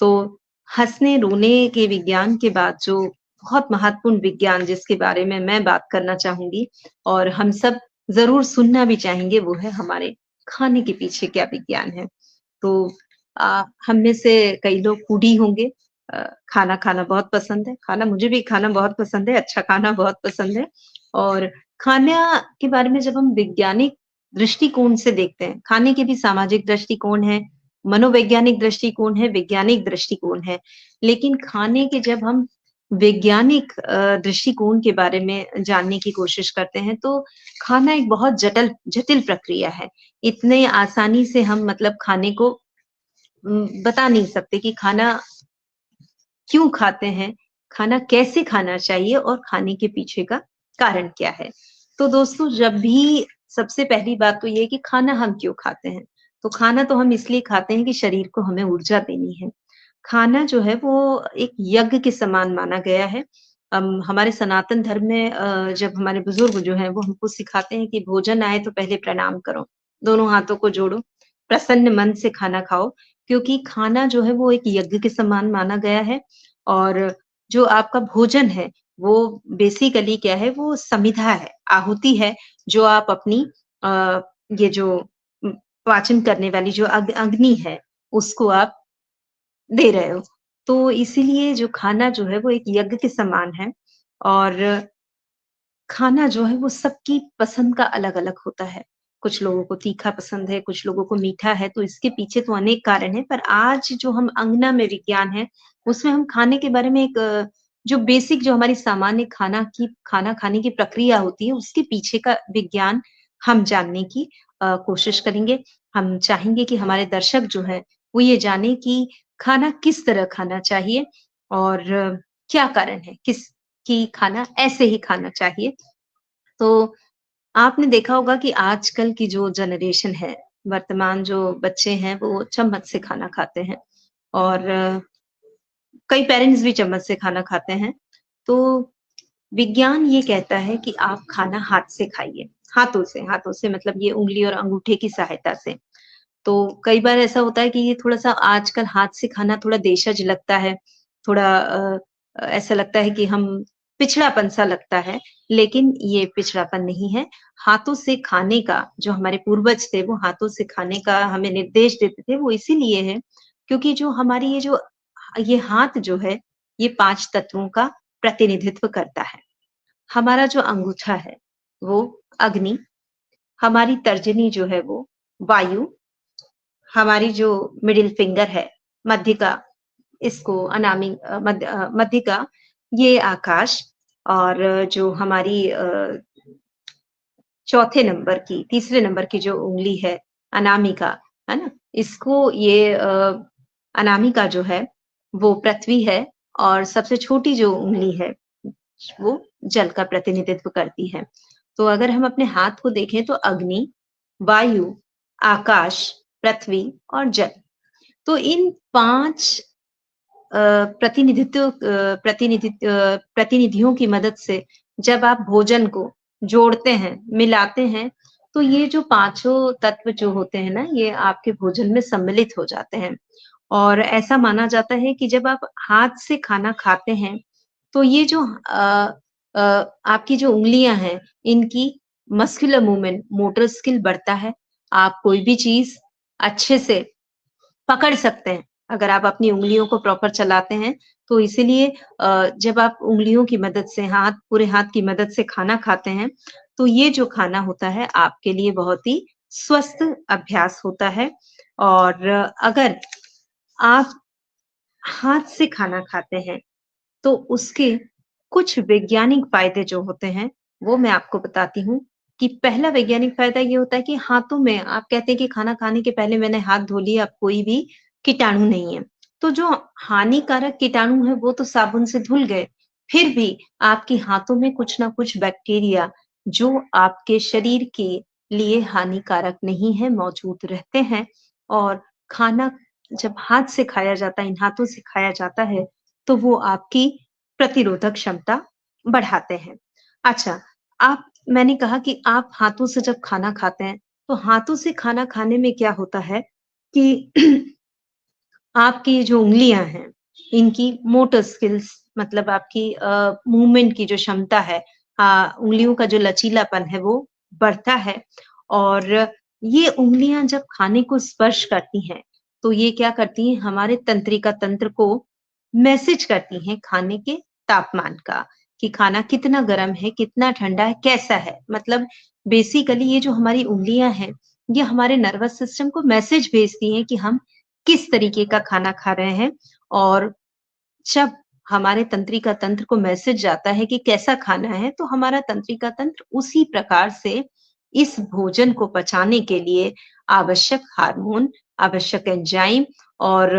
A: तो हँसने-रोने के विज्ञान के बाद जो बहुत महत्वपूर्ण विज्ञान जिसके बारे में मैं बात करना चाहूँगी और हम सब ज़रूर सुनना भी चाहेंगे, वो है हमारे खाने के पीछे क्या विज्ञान है। तो हम में से कई लोग फूडी होंगे, खाना खाना बहुत पसंद है, खाना मुझे भी खाना बहुत पसंद है, अच्छा खाना बहुत पसंद है और खाना के बारे में जब हम वैज्ञानिक दृष्टिकोण से देखते हैं, खाने के भी सामाजिक दृष्टिकोण है, मनोवैज्ञानिक दृष्टिकोण है, वैज्ञानिक दृष्टिकोण है। लेकिन खाने के जब हम वैज्ञानिक दृष्टिकोण के बारे में जानने की कोशिश करते हैं, तो खाना एक बहुत जटिल प्रक्रिया है। इतने आसानी से हम मतलब खाने को बता नहीं सकते कि खाना क्यों खाते हैं, खाना कैसे खाना चाहिए और खाने के पीछे का कारण क्या है। तो दोस्तों जब भी सबसे पहली बात तो ये है कि खाना हम क्यों खाते हैं? तो खाना तो हम इसलिए खाते हैं कि शरीर को हमें ऊर्जा देनी है। खाना जो है वो एक यज्ञ के समान माना गया है। हमारे सनातन धर्म में जब हमारे बुजुर्ग जो हैं वो हमको सिखाते हैं कि भोजन आए तो पहले प्रणाम करो, दोनों हाथों को जोड़ो, प्रसन्न मन से खाना खाओ, क्योंकि खाना जो है वो एक यज्ञ के समान माना गया है और जो आपका भोजन है, वो बेसिकली क्या है, वो समिधा है, आहुति है, जो आप अपनी अ, ये जो उम, पाचन करने वाली जो अग्नि है, उसको आप दे रहे हो। तो इसीलिए जो खाना जो है वो एक यज्ञ के समान है और खाना जो है वो सबकी पसंद का अलग-अलग होता है। कुछ लोगों को तीखा पसंद है, कुछ लोगों को मीठा है, तो इसके पीछे तो अनेक कारण हैं। पर आज जो हम अंगना में विज्ञान है, उसमें हम खाने के बारे में एक जो बेसिक जो हमारी सामान्य खाना खाने की प्रक्रिया होती है, उसके पीछे का विज्ञान हम जानने की कोशिश करेंगे। हम चाहेंगे कि हमारे दर्शक जो हैं, वो ये जानें कि खाना किस तरह खाना चाहिए और क्या कारण है, कि खाना ऐसे ही खाना चाहिए। तो आपने देखा होगा कि आजकल की जो जनरेशन है, वर्तमान जो बच्चे हैं, वो चम्मच से खाना खाते हैं और कई पेरेंट्स भी चम्मच से खाना खाते हैं। तो विज्ञान ये कहता है कि आप खाना हाथ से खाइए, हाथों से मतलब ये उँगली और अंगूठे की सहायता से। तो कई बार ऐसा होता है कि ये थोड़ा-सा आजकल हाथ से खाना थोड़ा देशज लगता है, थोड़ा ऐसा लगता है कि हम पिछड़ापन-सा लगता है, लेकिन ये पिछड़ापन नहीं है। हाथों से खाने का जो हमारे पूर्वज थे, वो हाथों से खाने का हमें निर्देश देते थे, वो इसीलिए है क्योंकि जो हमारी ये हाथ जो है, ये 5 तत्वों का प्रतिनिधित्व करता है। हमारा जो अंगूठा है, वो अग्नि, हमारी तर्जनी जो है वो वायु, हमारी जो मिडिल फिंगर है, मध्यिका, इसको मध्यिका, ये आकाश और जो हमारी चौथे नंबर की, तीसरे नंबर की जो उँगली है, अनामिका, है ना? इसको ये अनामिका जो है, वो पृथ्वी है और सबसे छोटी जो उँगली है, वो जल का प्रतिनिधित्व करती है। तो अगर हम अपने हाथ को देखें तो अग्नि, वायु, आकाश, पृथ्वी और जल। तो इन 5 प्रतिनिधियों की मदद से जब आप भोजन को जोड़ते हैं, मिलाते हैं, तो ये जो पाँचों तत्व जो होते हैं ना, ये आपके भोजन में सम्मिलित हो जाते हैं। और ऐसा माना जाता है कि जब आप हाथ से खाना खाते हैं, तो ये जो आपकी जो उँगलियाँ हैं, इनकी मस्कुलर मूवमेंट, मोटर स्किल बढ़ता है। आप कोई भी चीज़ अच्छे से पकड़ सकते हैं, अगर आप अपनी उँगलियों को प्रॉपर चलाते हैं। तो इसीलिए जब आप उँगलियों की मदद से पूरे हाथ की मदद से खाना खाते हैं, तो ये जो खाना होता है आपके लिए बहुत ही स्वस्थ अभ्यास होता है। और अगर आप हाथ से खाना खाते हैं, तो उसके कुछ वैज्ञानिक फ़ायदे जो होते हैं, वो मैं आपको बताती हूँ कि पहला वैज्ञानिक फ़ायदा ये होता है कि हाथों में आप कहते हैं कि खाना खाने के पहले मैंने हाथ धो लिए, अब कोई भी कीटाणु नहीं है। तो जो हानिकारक कीटाणु हैं, वो तो साबुन से धुल गए, फिर भी आपके हाथों में कुछ ना कुछ बैक्टीरिया जो आपके शरीर के लिए हानिकारक नहीं है, मौजूद रहते हैं। और खाना जब हाथ से खाया जाता है, इन हाथों से खाया जाता है, तो वो आपकी प्रतिरोधक क्षमता बढ़ाते हैं। अच्छा, आप मैंने कहा कि आप हाथों से जब खाना खाते हैं, तो हाथों से खाना खाने में क्या होता है कि आपकी जो उँगलियाँ हैं, इनकी मोटर स्किल्स मतलब आपकी मूवमेंट की जो क्षमता है, उँगलियों का जो लचीलापन है वो बढ़ता है। और ये उँगलियाँ जब खाने को स्पर्श करती हैं, तो ये क्या करती हैं हमारे तंत्रिका तंत्र को मैसेज करती हैं खाने के तापमान का, कि खाना कितना गरम है, कितना ठंडा है, कैसा है। मतलब बेसिकली ये जो हमारी उँगलियाँ हैं, ये हमारे नर्वस सिस्टम को मैसेज भेजती हैं कि हम किस तरीके का खाना खा रहे हैं। और जब हमारे तंत्रिका तंत्र को मैसेज जाता है कि कैसा खाना है, तो हमारा तंत्रिका तंत्र उसी प्रकार से इस भोजन को पचाने के लिए आवश्यक हार्मोन, आवश्यक एंजाइम और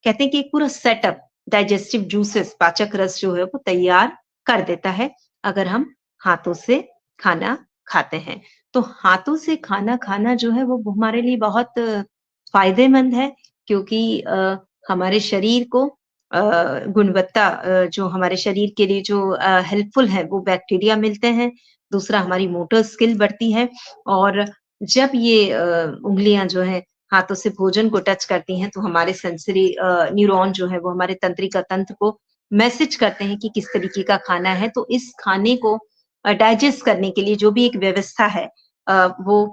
A: कहते हैं कि एक पूरा सेटअप डाइजेस्टिव जूसेस पाचक रस जो है वो तैयार कर देता है, अगर हम हाथों से खाना खाते हैं। तो हाथों से खाना खाना जो है वो हमारे लिए बहुत फ़ायदेमंद है, क्योंकि हमारे शरीर को गुणवत्ता जो हमारे शरीर के लिए जो हेल्पफुल है वो बैक्टीरिया मिलते हैं। दूसरा हमारी मोटर स्किल बढ़ती है। और जब ये उँगलियाँ जो हैं हाथों से भोजन को टच करती हैं, तो हमारे सेंसरी न्यूरॉन जो है वो हमारे तंत्रिका तंत्र को मैसेज करते हैं कि किस तरीके का खाना है। तो इस खाने को डाइजेस्ट करने के लिए जो भी एक व्यवस्था है, वो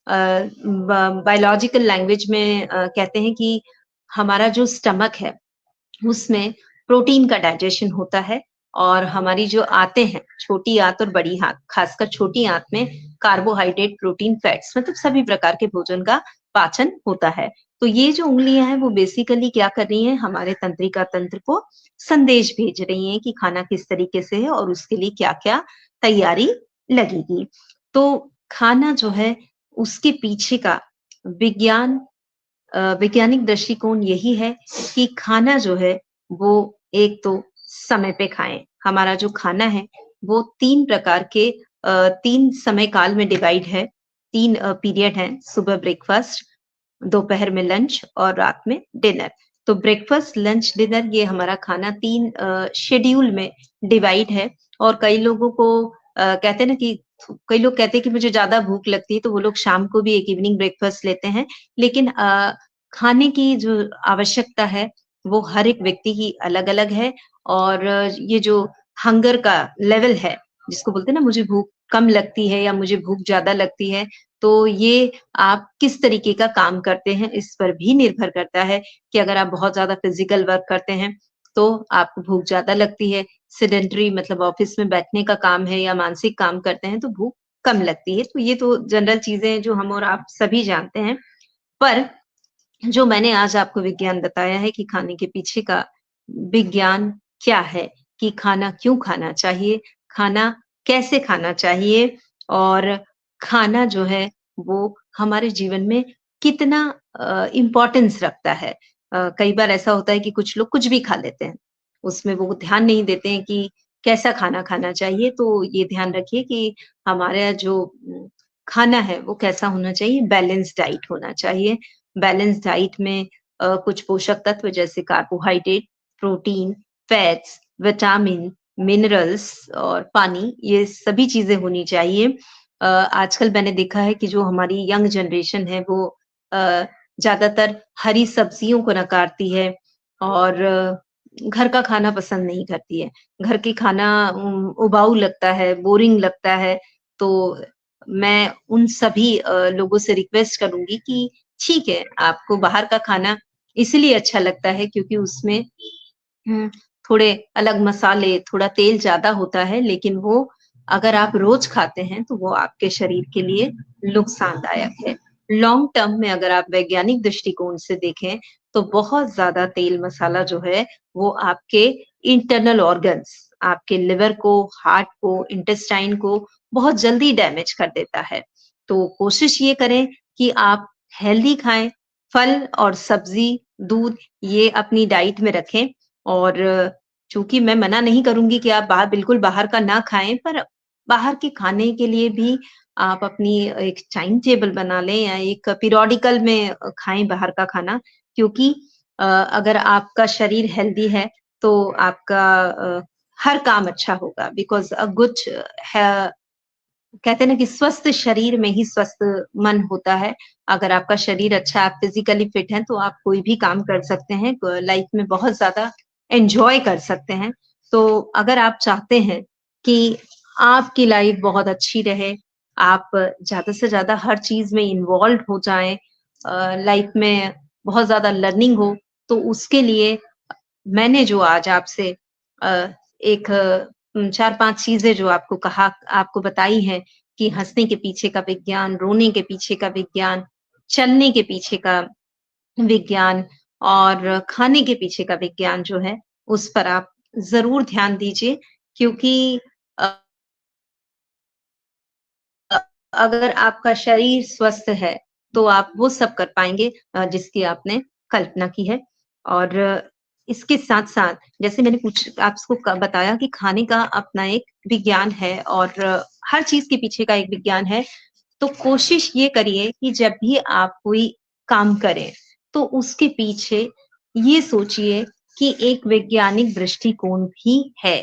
A: अ, ब बायोलॉजिकल लैंग्वेज में कहते हैं कि हमारा जो स्टमक है, उसमें प्रोटीन का डाइजेशन होता है। और हमारी जो आंतें हैं, छोटी आंत और बड़ी आंत, खासकर छोटी आंत में कार्बोहाइड्रेट, प्रोटीन, फैट्स मतलब सभी प्रकार के भोजन का पाचन होता है। तो ये जो उँगलियाँ हैं, वो बेसिकली क्या कर रही हैं, हमारे तंत्रिका तंत्र को संदेश भेज रही हैं कि खाना किस तरीके से है और उसके लिए क्या-क्या तैयारी लगेगी। तो खाना जो है, उसके पीछे का विज्ञान वैज्ञानिक दृष्टिकोण यही है कि खाना जो है वो एक तो समय पे खाएँ। हमारा जो खाना है वो 3 प्रकार के 3 समय काल में डिवाइड है। 3 पीरियड हैं, सुबह ब्रेकफ़ास्ट, दोपहर में लंच और रात में डिनर। तो ब्रेकफ़ास्ट, लंच, डिनर ये हमारा खाना 3 शेड्यूल में डिवाइड है। और कई लोगों को कहते हैं ना कि कई लोग कहते हैं कि मुझे ज़्यादा भूख लगती है, तो वो लोग शाम को भी एक इवनिंग ब्रेकफ़ास्ट लेते हैं। लेकिन खाने की जो आवश्यकता है, वो हर एक व्यक्ति की अलग-अलग है। और ये जो हंगर का लेवल है, जिसको बोलते हैं ना मुझे भूख कम लगती है या मुझे भूख ज़्यादा लगती है, तो ये आप किस तरीके का काम करते हैं, इस पर भी निर्भर करता है कि अगर आप बहुत ज़्यादा फ़िज़िकल वर्क करते हैं, तो आपको भूख ज़्यादा लगती है। सेडेंटरी मतलब ऑफ़िस में बैठने का काम है या मानसिक काम करते हैं, तो भूख कम लगती है। तो ये तो जनरल चीज़ें हैं जो हम और आप सभी जानते हैं। पर जो मैंने आज आपको विज्ञान बताया है कि खाने के पीछे का विज्ञान क्या है, कि खाना क्यों खाना चाहिए, खाना कैसे खाना चाहिए और खाना जो है वो हमारे जीवन में कितना इम्पोर्टेंस रखता है। कई बार ऐसा होता है कि कुछ लोग कुछ भी खा लेते हैं, उसमें वो ध्यान नहीं देते हैं कि कैसा खाना खाना चाहिए। तो ये ध्यान रखिए कि हमारा जो खाना है वो कैसा होना चाहिए, बैलेंस डाइट होना चाहिए। बैलेंस डाइट में कुछ पोषक तत्व जैसे carbohydrate, protein, fats, vitamin, minerals और पानी, ये सभी चीज़ें होनी चाहिए। आजकल मैंने देखा है कि जो हमारी यंग जनरेशन है वो अ, ज़्यादातर हरी सब्जियों को नकारती है और घर का खाना पसंद नहीं करती है। घर के खाना उबाऊ लगता है, बोरिंग लगता है। तो मैं उन सभी लोगों से रिक्वेस्ट करूँगी कि ठीक है, आपको बाहर का खाना इसलिए अच्छा लगता है क्योंकि उसमें हुँ, थोड़े अलग मसाले, थोड़ा तेल ज़्यादा होता है, लेकिन वो अगर आप रोज़ खाते हैं, तो वो आपके शरीर के लिए नुकसानदायक है। लॉन्ग टर्म में अगर आप वैज्ञानिक दृष्टिकोण से देखें, तो बहुत ज़्यादा तेल मसाला जो है, वो आपके इंटरनल ऑर्गन्स, आपके लिवर को, हार्ट को, इंटेस्टाइन को बहुत जल्दी डैमेज कर देता है। तो कोशिश ये करें कि आप हेल्दी खाएँ, फल और सब्ज़ी, दूध ये अपनी डाइट में रखें और चूँकि मैं मना नहीं करूँगी कि आप बिल्कुल बाहर का ना खाएँ, पर बाहर के खाने के लिए भी आप अपनी एक टाइम टेबल बना लें या एक पीरियोडिकल में खाएँ बाहर का खाना क्योंकि अगर आपका शरीर हेल्दी है, तो आपका हर काम अच्छा होगा बिकॉज़ अ गुड है कहते हैं ना कि स्वस्थ शरीर में ही स्वस्थ मन होता है। अगर आपका शरीर अच्छा आप फिज़िकली फिट हैं, तो आप कोई भी काम कर सकते हैं, लाइफ़ में बहुत ज़्यादा एन्जॉय कर सकते हैं। तो अगर आप चाहते हैं कि आपकी लाइफ़ बहुत अच्छी रहे, आप ज़्यादा से ज़्यादा हर चीज़ में इन्वॉल्व हो जाएँ लाइफ़ में बहुत ज़्यादा लर्निंग हो, तो उसके लिए मैंने जो आज आपसे अ, एक 4-5 चीज़ें जो आपको बताई हैं कि हँसने के पीछे का विज्ञान, रोने के पीछे का विज्ञान, चलने के पीछे का विज्ञान और खाने के पीछे का विज्ञान जो है, उस पर आप ज़रूर ध्यान दीजिए क्योंकि अ अ, अगर आपका शरीर स्वस्थ है, तो आप वो सब कर पाएँगे जिसकी आपने कल्पना की है। और इसके साथ-साथ जैसे मैंने आपको बताया कि खाने का अपना एक विज्ञान है और हर चीज़ के पीछे का एक विज्ञान है। तो कोशिश ये करिए कि जब भी आप कोई काम करें, तो उसके पीछे ये सोचिए कि एक वैज्ञानिक दृष्टिकोण भी है।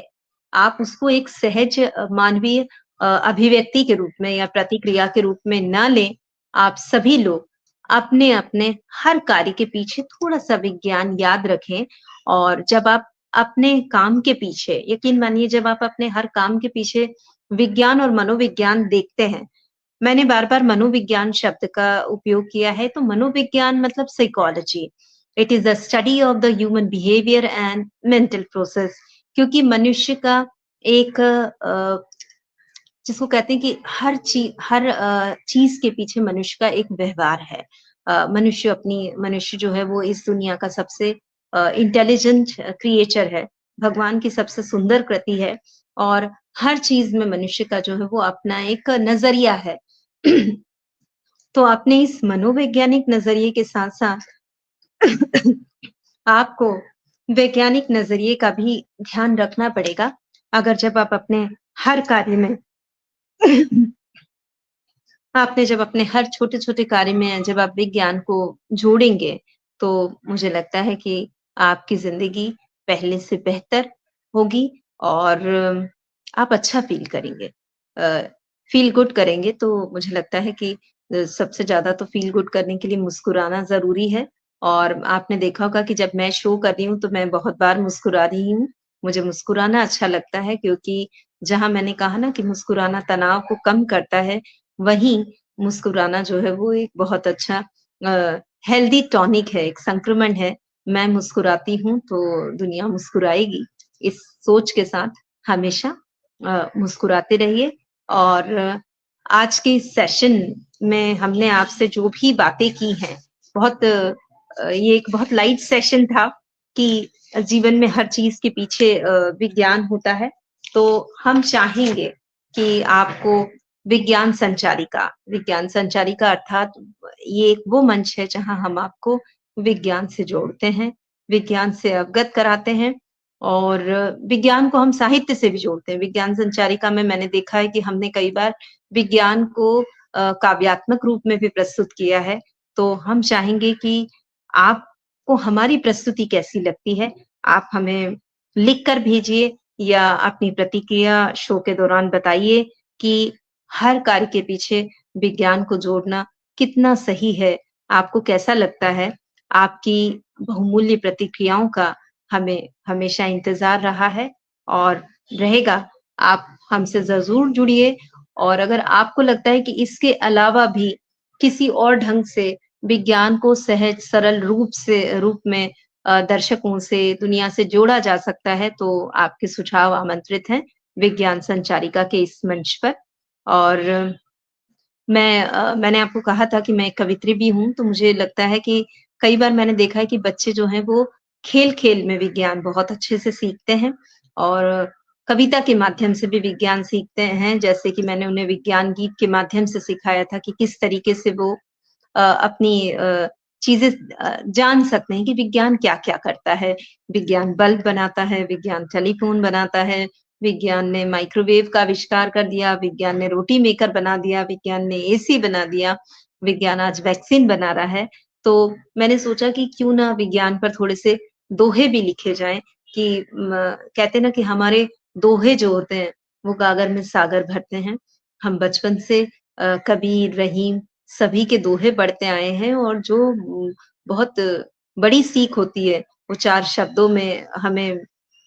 A: आप उसको एक सहज मानवीय अभिव्यक्ति के रूप में या प्रतिक्रिया के रूप में ना लें। आप सभी लोग अपने-अपने हर कार्य के पीछे थोड़ा-सा विज्ञान याद रखें और जब आप अपने काम के पीछे यकीन मानिए जब आप अपने हर काम के पीछे विज्ञान और मनोविज्ञान देखते हैं, मैंने बार-बार मनोविज्ञान शब्द का उपयोग किया है, तो मनोविज्ञान मतलब psychology. It is the study of the human behaviour and mental process क्योंकि मनुष्य का एक जिसको कहते हैं कि हर चीज़ के पीछे मनुष्य का एक व्यवहार है। मनुष्य जो है वो इस दुनिया का सबसे इंटेलिजेंट क्रिएचर है। भगवान की सबसे सुंदर कृति है और हर चीज़ में मनुष्य का जो है वो अपना एक नज़रिया है। तो अपने इस मनोवैज्ञानिक नज़रिए के साथ-साथ आपको वैज्ञानिक नज़रिए का भी ध्यान रखना पड़ेगा। अगर जब आप अपने हर कार्य में आपने जब अपने हर छोटे-छोटे कार्य में जब आप विज्ञान को जोड़ेंगे, तो मुझे लगता है कि आपकी ज़िंदगी पहले से बेहतर होगी और आप अच्छा फ़ील करेंगे। फ़ील गुड करेंगे तो मुझे लगता है कि सबसे ज़्यादा तो फ़ील गुड करने के लिए मुस्कुराना ज़रूरी है और आपने देखा होगा कि जब मैं शो कर रही हूँ, तो मैं बहुत बार मुस्कुरा रही हूँ। मुझे मुस्कुराना अच्छा लगता है क्योंकि जहाँ मैंने कहा ना कि मुस्कुराना तनाव को कम करता है, वहीं मुस्कुराना जो है वो एक बहुत अच्छा हेल्दी टॉनिक है, एक संक्रमण है। मैं मुस्कुराती हूँ तो दुनिया मुस्कुराएगी। इस सोच के साथ हमेशा मुस्कुराते रहिए और आज के इस सेशन में हमने आपसे जो भी बातें की हैं, ये एक बहुत लाइट सेशन था कि जीवन में हर चीज़ के पीछे विज्ञान होता है। तो हम चाहेंगे कि आपको विज्ञान संचारिका अर्थात ये एक वो मंच है जहाँ हम आपको विज्ञान से जोड़ते हैं, विज्ञान से अवगत कराते हैं और विज्ञान को हम साहित्य से भी जोड़ते हैं। विज्ञान संचारिका में मैंने देखा है कि हमने कई बार विज्ञान को काव्यात्मक रूप में भी प्रस्तुत किया है। तो हम चाहेंगे कि आपको हमारी प्रस्तुति कैसी लगती है, आप हमें लिख कर भेजिए या अपनी प्रतिक्रिया शो के दौरान बताइए कि हर कार्य के पीछे विज्ञान को जोड़ना कितना सही है, आपको कैसा लगता है? आपकी बहुमूल्य प्रतिक्रियाओं का हमें हमेशा इंतज़ार रहा है और रहेगा। आप हमसे ज़रूर जुड़िए और अगर आपको लगता है कि इसके अलावा भी किसी और ढंग से विज्ञान को सहज सरल रूप में दर्शकों से, दुनिया से जोड़ा जा सकता है, तो आपके सुझाव आमंत्रित हैं विज्ञान संचारिका के इस मंच पर। और मैंने आपको कहा था कि मैं एक कवित्री भी हूँ, तो मुझे लगता है कि कई बार मैंने देखा है कि बच्चे जो हैं वो खेल-खेल में विज्ञान बहुत अच्छे से सीखते हैं और कविता के माध्यम से भी विज्ञान सीखते हैं। जैसे कि मैंने उन्हें विज्ञान गीत के माध्यम से सिखाया था कि किस तरीके से वो अपनी चीज़ें जान सकते हैं कि विज्ञान क्या-क्या करता है। विज्ञान बल्ब बनाता है, विज्ञान टेलीफ़ोन बनाता है, विज्ञान ने माइक्रोवेव का आविष्कार कर दिया, विज्ञान ने रोटी मेकर बना दिया, विज्ञान ने एसी बना दिया, विज्ञान आज वैक्सीन बना रहा है। तो मैंने सोचा कि क्यों ना विज्ञान पर थोड़े से दोहे भी लिखे जाएँ कि कहते हैं ना कि हमारे दोहे जो होते हैं, वो गागर में सागर भरते हैं। हम बचपन से कबीर, रहीम सभी के दोहे पढ़ते आए हैं और जो बहुत बड़ी सीख होती है, वो 4 शब्दों में हमें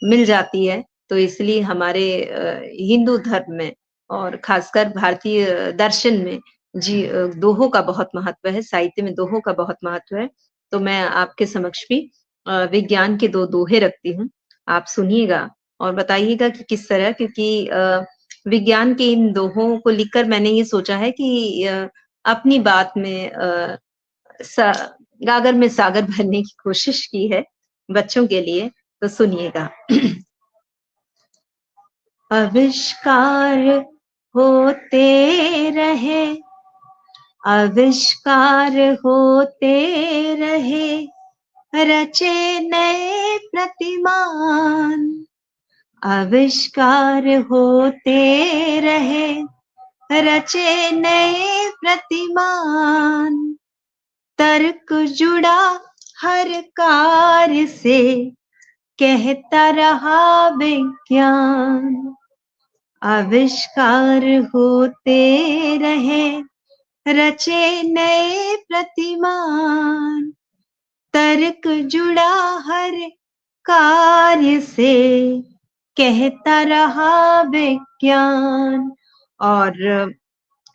A: मिल जाती है। तो इसलिए हमारे हिंदू धर्म में और खासकर भारतीय दर्शन में दोहों का बहुत महत्व है, साहित्य में दोहों का बहुत महत्व है। तो मैं आपके समक्ष भी विज्ञान के 2 दोहे रखती हूँ। आप सुनिएगा और बताइएगा कि किस तरह क्योंकि विज्ञान के इन दोहों को लिखकर मैंने ये सोचा है कि अपनी बात में सा गागर में सागर भरने की कोशिश की है बच्चों के लिए, तो सुनिएगा। आविष्कार होते रहे, आविष्कार होते रहे, रचे नए प्रतिमान। आविष्कार होते रहे, रचे नए प्रतिमान। तर्क जुड़ा हर कार्य से, कहता रहा विज्ञान। आविष्कार होते रहे, रचे नए प्रतिमान। तर्क जुड़ा हर कार्य से, कहता रहा विज्ञान। और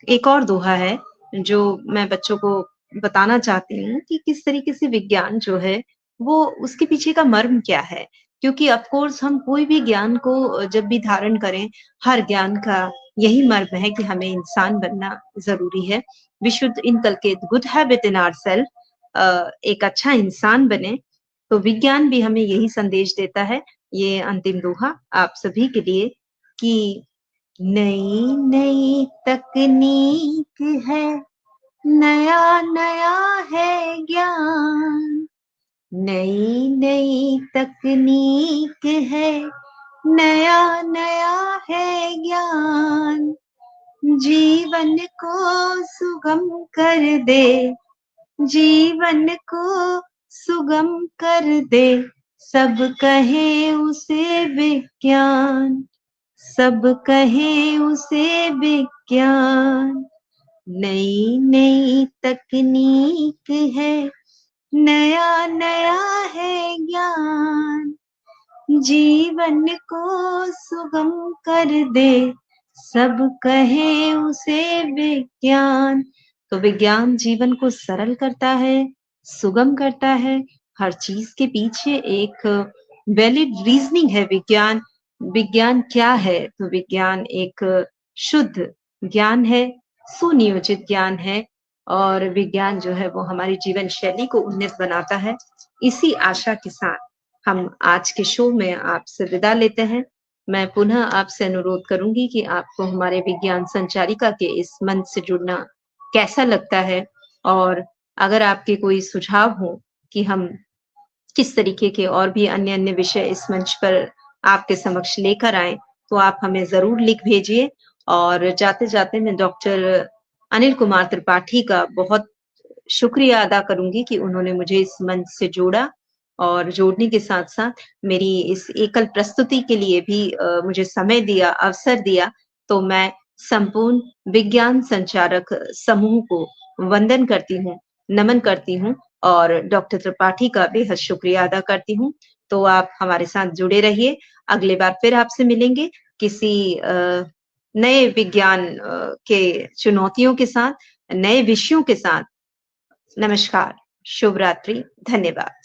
A: एक और दोहा है जो मैं बच्चों को बताना चाहती हूँ कि किस तरीके से विज्ञान जो है वो उसके पीछे का मर्म क्या है। क्योंकि ऑफ कोर्स हम कोई भी ज्ञान को जब भी धारण करें, हर ज्ञान का यही मर्म है कि हमें इंसान बनना ज़रूरी है। We should inculcate good habit in ourselves एक अच्छा इंसान बने। तो विज्ञान भी हमें यही संदेश देता है। ये अंतिम दोहा आप सभी के लिए कि नई-नई तकनीक है, नया-नया है ज्ञान। नई-नई तकनीक है, नया-नया है ज्ञान। जीवन को सुगम कर दे, जीवन को सुगम कर दे, सब कहें उसे विज्ञान, सब कहें उसे विज्ञान। नई-नई तकनीक है, नया-नया है ज्ञान। जीवन को सुगम कर दे, सब कहें उसे विज्ञान। तो विज्ञान जीवन को सरल करता है, सुगम करता है। हर चीज़ के पीछे एक वैलिड रीज़निंग है विज्ञान। विज्ञान क्या है? तो विज्ञान एक शुद्ध ज्ञान है, सुनियोजित ज्ञान है और विज्ञान जो है वो हमारी जीवन शैली को उन्नत बनाता है। इसी आशा के साथ हम आज के शो में आपसे विदा लेते हैं। मैं पुनः आपसे अनुरोध करूँगी कि आपको हमारे विज्ञान संचारिका के इस मंच से जुड़ना कैसा लगता है? और अगर आपके कोई सुझाव हो कि हम किस तरीके के और भी अन्य-अन्य विषय इस मंच पर आपके समक्ष लेकर आएँ, तो आप हमें ज़रूर लिख भेजिए। और जाते-जाते मैं डॉक्टर अनिल कुमार त्रिपाठी का बहुत शुक्रिया अदा करूँगी कि उन्होंने मुझे इस मंच से जोड़ा और जोड़ने के साथ-साथ मेरी इस एकल प्रस्तुति के लिए भी मुझे समय दिया, अवसर दिया। तो मैं संपूर्ण विज्ञान संचारक समूह को वंदन करती हूँ, नमन करती हूँ और डॉक्टर त्रिपाठी का बेहद शुक्रिया अदा करती हूँ। तो आप हमारे साथ जुड़े रहिए। अगली बार फिर आपसे मिलेंगे किसी नए विज्ञान के चुनौतियों के साथ, नए विषयों के साथ। नमस्कार, शुभ रात्रि, धन्यवाद।